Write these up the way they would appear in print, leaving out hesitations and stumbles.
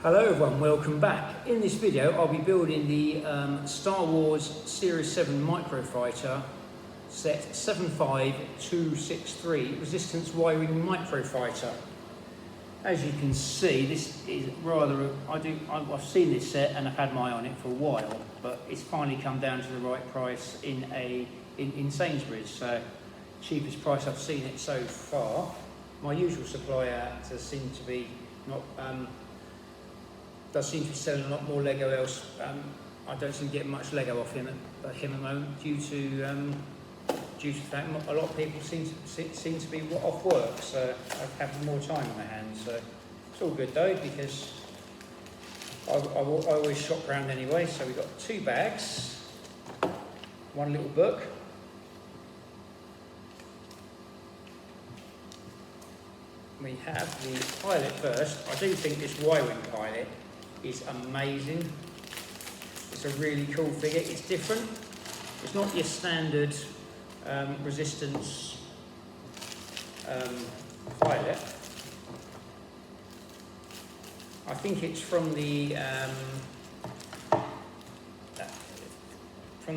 Hello everyone, welcome back. In this video I'll be building the Star Wars Series 7 Microfighter set 75263 Resistance Y-wing Microfighter. As you can see, this is rather, I've seen this set and I've had my eye on it for a while, but it's finally come down to the right price in Sainsbury's, so cheapest price I've seen it so far. My usual supplier does seem to be selling a lot more Lego else. I don't seem to get much Lego off him at the moment due to the fact a lot of people seem to be off work, so I've had more time on my hands. So it's all good though, because I always shop around anyway. So we've got 2 bags, one little book. We have the pilot first. I do think this Y-wing pilot is amazing. It's a really cool figure. It's different. It's not your standard Resistance pilot. I think it's from the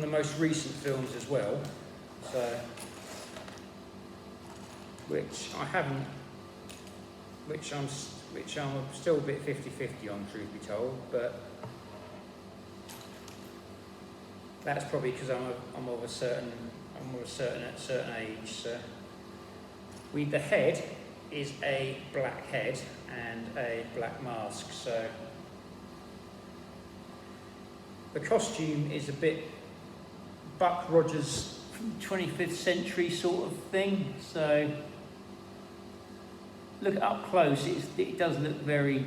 most recent films as well. So, which I'm still a bit 50-50 on, truth be told, but that's probably because I'm of a certain age. So the head is a black head and a black mask. So the costume is a bit Buck Rogers 25th century sort of thing. So look up close, it does look very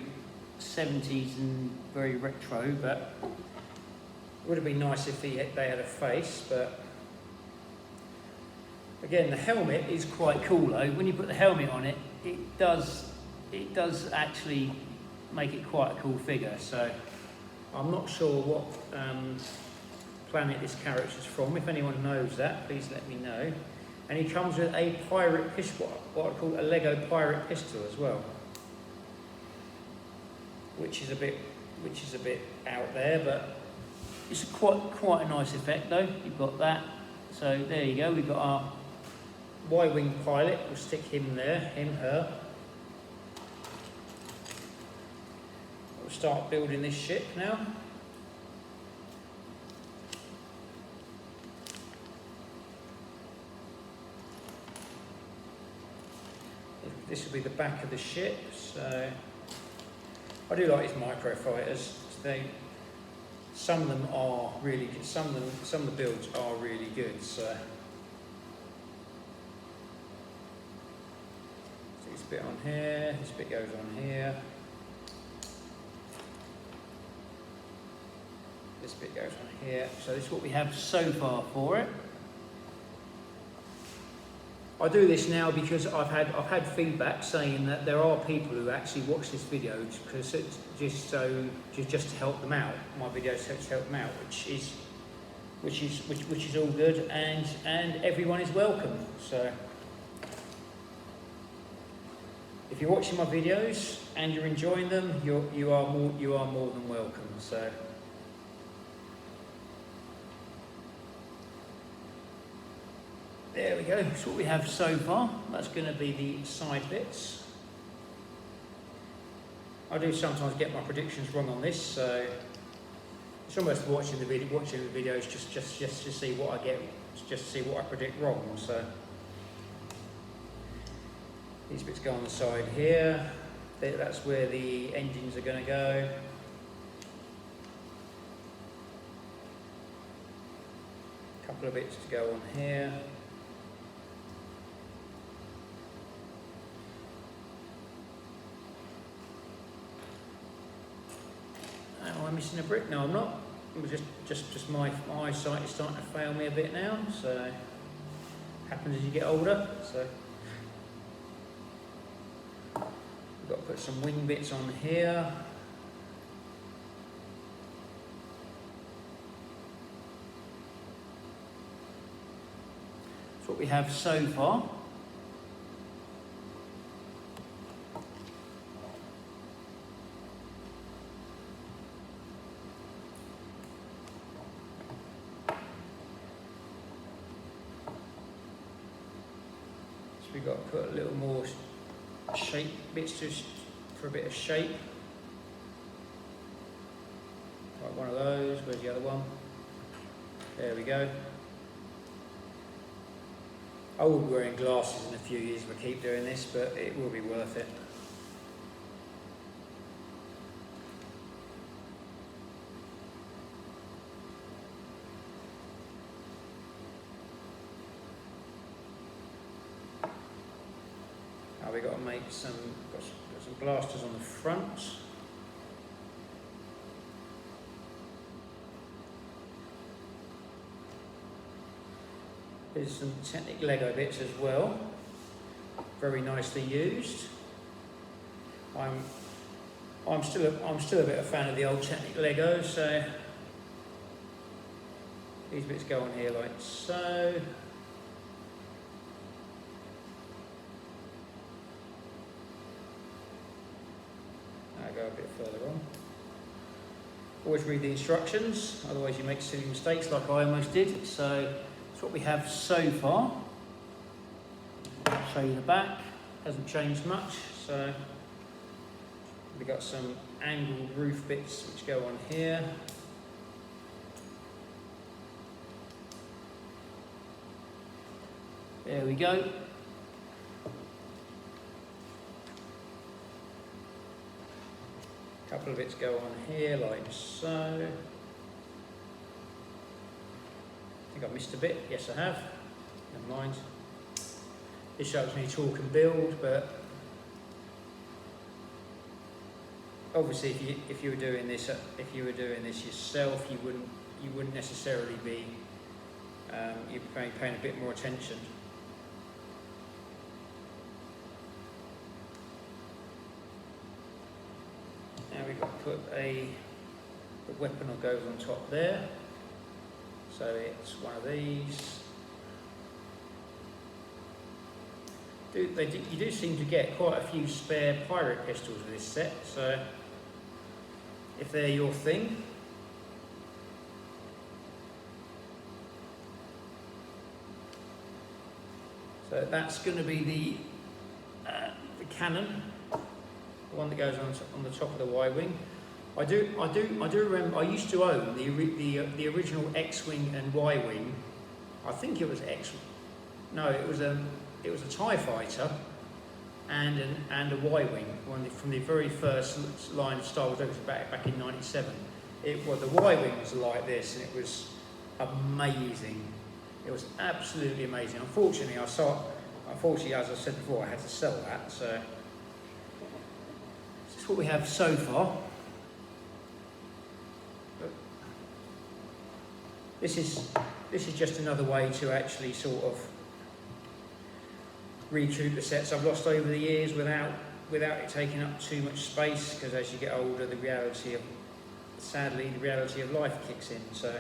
70s and very retro, but it would have been nice if they had a face. But again, the helmet is quite cool though. When you put the helmet on it, it does actually make it quite a cool figure. So I'm not sure what planet this character's from. If anyone knows that, please let me know. And he comes with a pirate pistol, what I call a Lego pirate pistol as well, which is a bit out there, but it's quite a nice effect though. You've got that. So there you go. We've got our Y-wing pilot. We'll stick him there, her. We'll start building this ship now. This will be the back of the ship. So I do like these microfighters. Some of them are really good. Some of the builds are really good. So this bit on here. This bit goes on here. This bit goes on here. So this is what we have so far for it. I do this now because I've had feedback saying that there are people who actually watch this video because just to help them out. My videos to help them out, which is all good, and everyone is welcome. So if you're watching my videos and you're enjoying them, you are more than welcome. So. There we go, that's what we have so far. That's going to be the side bits. I do sometimes get my predictions wrong on this, so it's almost watching the videos just to see what I get, just to see what I predict wrong. So these bits go on the side here. That's where the engines are going to go. A couple of bits to go on here. Am I missing a brick? No, I'm not. Just my eyesight is starting to fail me a bit now. So happens as you get older. So we've got to put some wing bits on here. That's what we have so far. So we've got to put a little more shape bits just for a bit of shape. Like one of those. Where's the other one? There we go. I will be wearing glasses in a few years if I keep doing this, but it will be worth it. Now we've got to make some, got some blasters on the front. There's some Technic Lego bits as well, very nicely used. I'm still a bit of a fan of the old Technic Lego, so these bits go on here like so. I'll go a bit further on. Always read the instructions, otherwise you make silly mistakes like I almost did. So that's what we have so far. I'll show you the back, hasn't changed much. So we've got some angled roof bits which go on here. There we go. A couple of bits go on here like so. I think I've missed a bit. Yes, I have. Never mind. This shows me talk and build, but obviously, if you were doing this yourself, you wouldn't necessarily be. You'd be paying a bit more attention. Now we've got to put the weapon goes on top there. So it's one of these. You do seem to get quite a few spare pirate pistols with this set, so if they're your thing. So that's going to be the cannon, the one that goes on the top of the Y-wing. I do remember. I used to own the original X-wing and Y-wing. I think it was No, it was a TIE fighter and a Y-wing, from the very first line of Star Wars back in '97. The Y-wing was like this, and it was amazing. It was absolutely amazing. Unfortunately, as I said before, I had to sell that. So this is what we have so far. This is just another way to actually sort of recoup the sets I've lost over the years without it taking up too much space, because as you get older, sadly the reality of life kicks in. So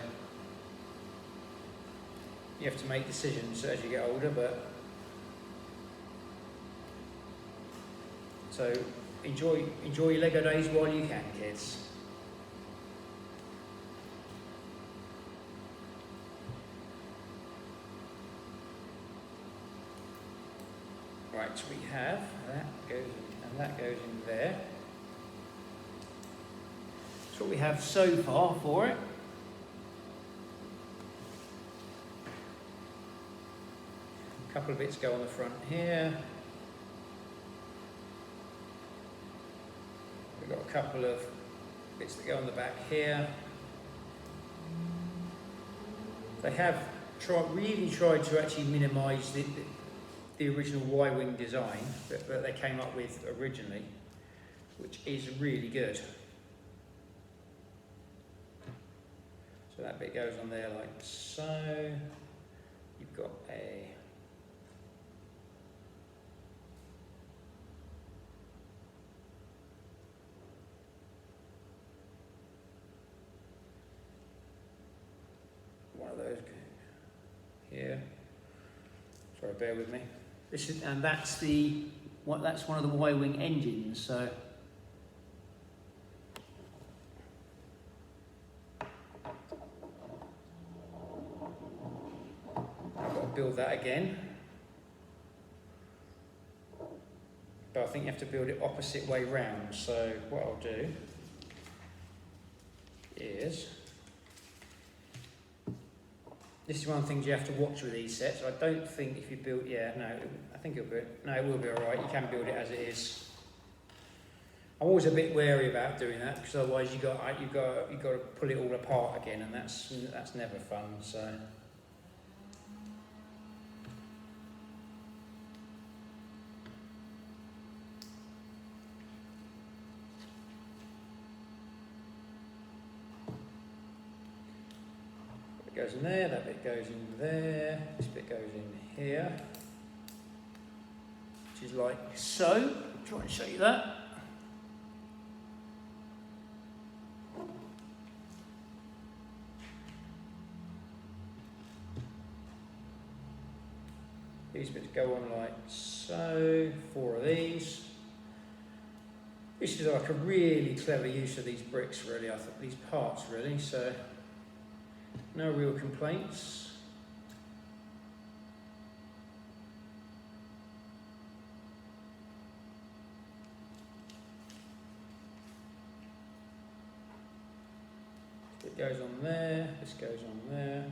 you have to make decisions as you get older, but so enjoy your Lego days while you can, kids. Right, so we have that goes in there. That's what we have so far for it. A couple of bits go on the front here. We've got a couple of bits that go on the back here. They have really tried to actually minimise the original Y-wing design that they came up with originally, which is really good. So that bit goes on there like so. You've got one of those here. Sorry, bear with me. That's one of the Y-wing engines. So I've got to build that again. but I think you have to build it opposite way round. So what I'll do is, this is one of the things you have to watch with these sets. I don't think if you build, I think it'll be, no, it will be all right. You can build it as it is. I'm always a bit wary about doing that because otherwise you got to pull it all apart again, and that's never fun. So. It goes in there. That bit goes in there. This bit goes in here, which is like so. I'll try and show you that. These bits go on like so, 4 of these. This is like a really clever use of these bricks, really, I think, these parts, really, so no real complaints. It goes on there, this goes on there.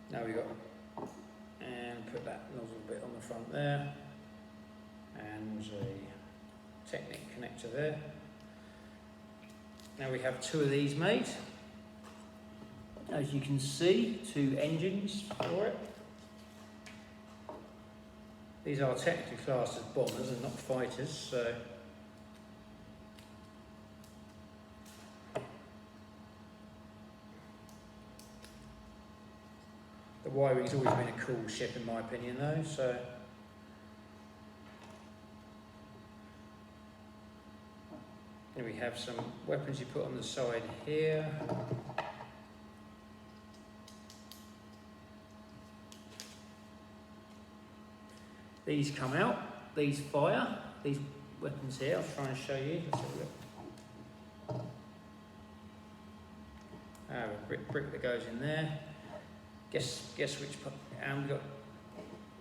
Now we got, and put that nozzle bit on the front there, and a Technic connector there. Now we have 2 of these made. As you can see, 2 engines for it. These are technically classed as bombers and not fighters, so. The Y-wing's always been a cool ship in my opinion though, so. Here we have some weapons you put on the side here. These come out, these fire, these weapons here, I'll try and show you. Let's have a look. A brick that goes in there. Guess which, and we got.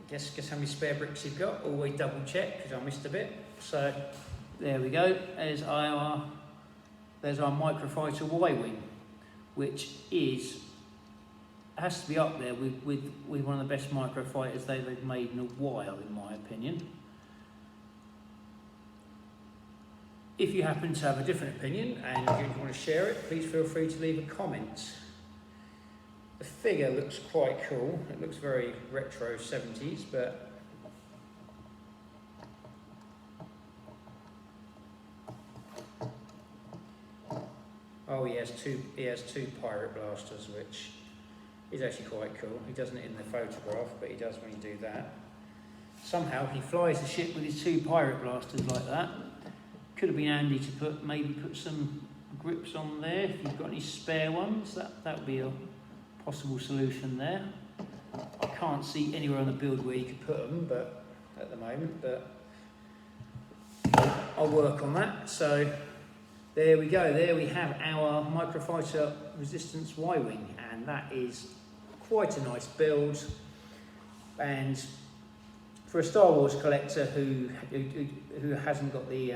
Guess how many spare bricks you've got. Always double check because I missed a bit. So there we go. There's our Microfighter Y-wing, which has to be up there with one of the best microfighters they've made in a while, in my opinion. If you happen to have a different opinion and you want to share it, please feel free to leave a comment. The figure looks quite cool. It looks very retro 70s, but oh, he has two pirate blasters, which is actually quite cool. He doesn't in the photograph, but he does when you do that. Somehow he flies the ship with his 2 pirate blasters like that. Could have been handy to maybe put some grips on there if you've got any spare ones. That would be a possible solution there. I can't see anywhere on the build where you could put them, but at the moment, but I'll work on that. So there we go. There we have our Microfighter Resistance Y-wing, and that is quite a nice build. And for a Star Wars collector who hasn't got the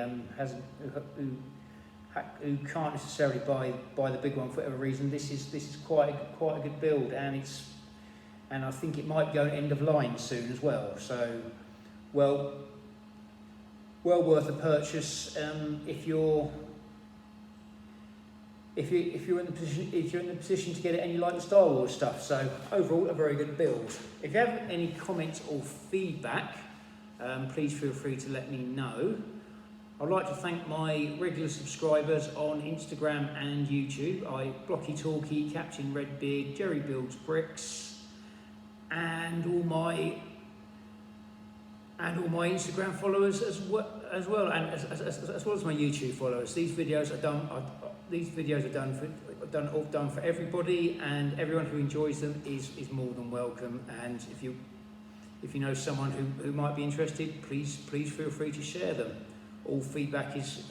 who can't necessarily buy the big one for whatever reason, this is quite a good build, and I think it might go end of line soon as well. So well worth a purchase if you're in the position to get it and you like the Star Wars stuff. So overall, a very good build. If you have any comments or feedback, please feel free to let me know. I'd like to thank my regular subscribers on Instagram and YouTube. Blocky Talkie, Captain Redbeard, Jerry Builds Bricks, and all my Instagram followers as well, and as well as my YouTube followers. These videos are done for everybody, and everyone who enjoys them is more than welcome. And if you know someone who might be interested, please feel free to share them. All feedback is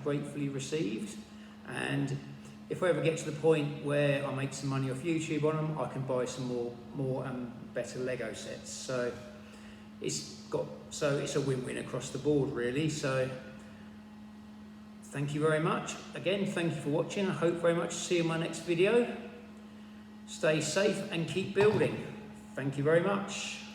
gratefully received, and if I ever get to the point where I make some money off YouTube on them, I can buy some more better Lego sets. So it's a win-win across the board, really. So thank you very much. Again, thank you for watching. I hope very much to see you in my next video. Stay safe and keep building. Thank you very much.